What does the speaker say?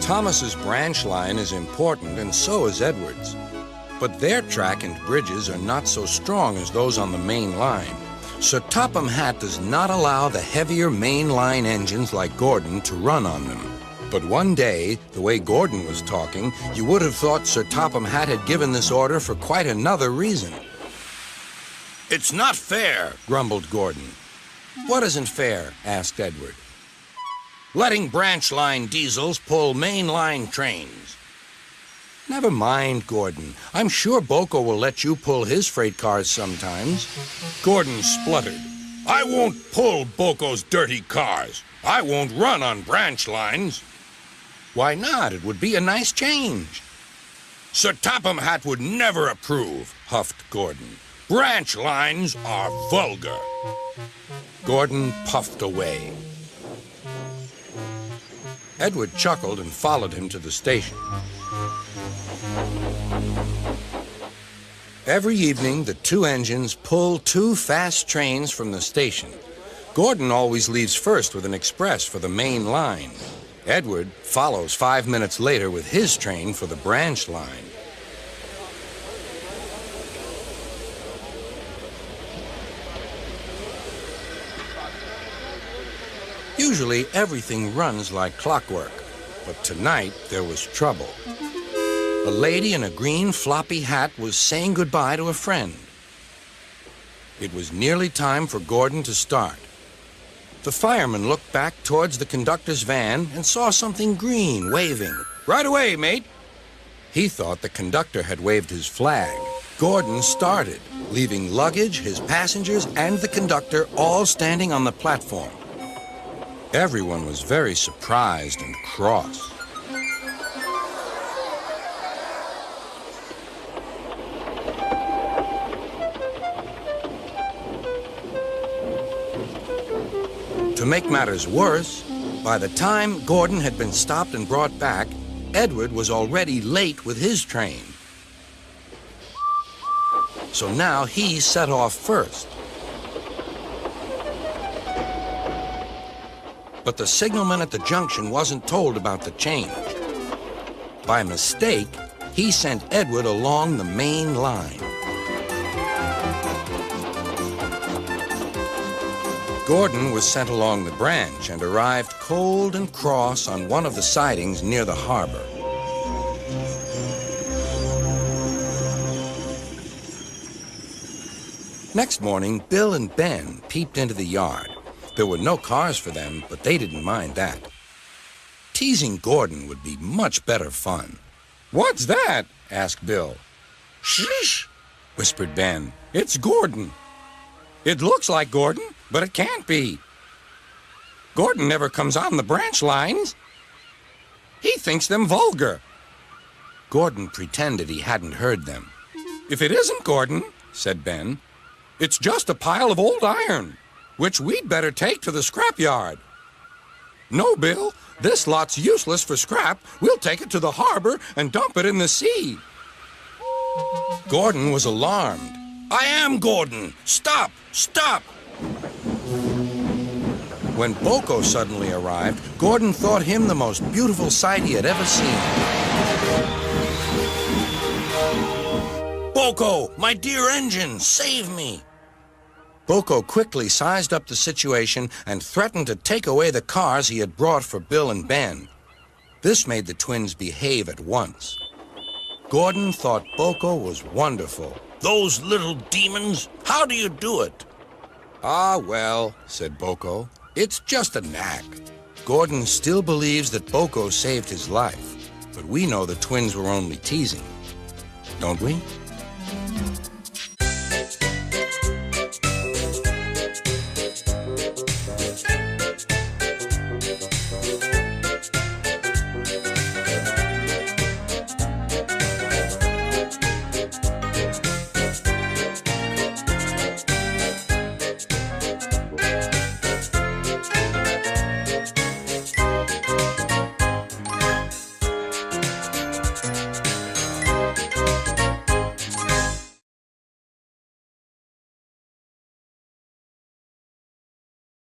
Thomas's branch line is important, and so is Edward's. But their track and bridges are not so strong as those on the main line. Sir Topham Hatt does not allow the heavier main line engines like Gordon to run on them. But one day, the way Gordon was talking, you would have thought Sir Topham Hatt had given this order for quite another reason. "It's not fair," grumbled Gordon. "What isn't fair?" asked Edward. "Letting branch line diesels pull main line trains." "Never mind, Gordon. I'm sure Boko will let you pull his freight cars sometimes." Gordon spluttered. "I won't pull Boko's dirty cars. I won't run on branch lines." "Why not? It would be a nice change." "Sir Topham Hatt would never approve," huffed Gordon. "Branch lines are vulgar." Gordon puffed away. Edward chuckled and followed him to the station. Every evening, the two engines pull two fast trains from the station. Gordon always leaves first with an express for the main line. Edward follows 5 minutes later with his train for the branch line. Usually, everything runs like clockwork, but tonight there was trouble. A lady in a green floppy hat was saying goodbye to a friend. It was nearly time for Gordon to start. The fireman looked back towards the conductor's van and saw something green waving. "Right away, mate." He thought the conductor had waved his flag. Gordon started, leaving luggage, his passengers, and the conductor all standing on the platform. Everyone was very surprised and cross. To make matters worse, by the time Gordon had been stopped and brought back, Edward was already late with his train. So now he set off first. But the signalman at the junction wasn't told about the change. By mistake, he sent Edward along the main line. Gordon was sent along the branch and arrived cold and cross on one of the sidings near the harbor. Next morning, Bill and Ben peeped into the yard. There were no cars for them, but they didn't mind that. Teasing Gordon would be much better fun. "What's that?" asked Bill. "Shh," whispered Ben. "It's Gordon." "It looks like Gordon, but it can't be. Gordon never comes on the branch lines. He thinks them vulgar." Gordon pretended he hadn't heard them. "If it isn't Gordon," said Ben, "it's just a pile of old iron, which we'd better take to the scrapyard." "No, Bill, this lot's useless for scrap. We'll take it to the harbor and dump it in the sea." Gordon was alarmed. "I am Gordon. Stop! Stop!" When Boko suddenly arrived, Gordon thought him the most beautiful sight he had ever seen. "Boko, my dear engine, save me!" Boko quickly sized up the situation and threatened to take away the cars he had brought for Bill and Ben. This made the twins behave at once. Gordon thought Boko was wonderful. "Those little demons, how do you do it?" "Ah, well," said Boko, "it's just a knack." Gordon still believes that Boko saved his life, but we know the twins were only teasing, don't we?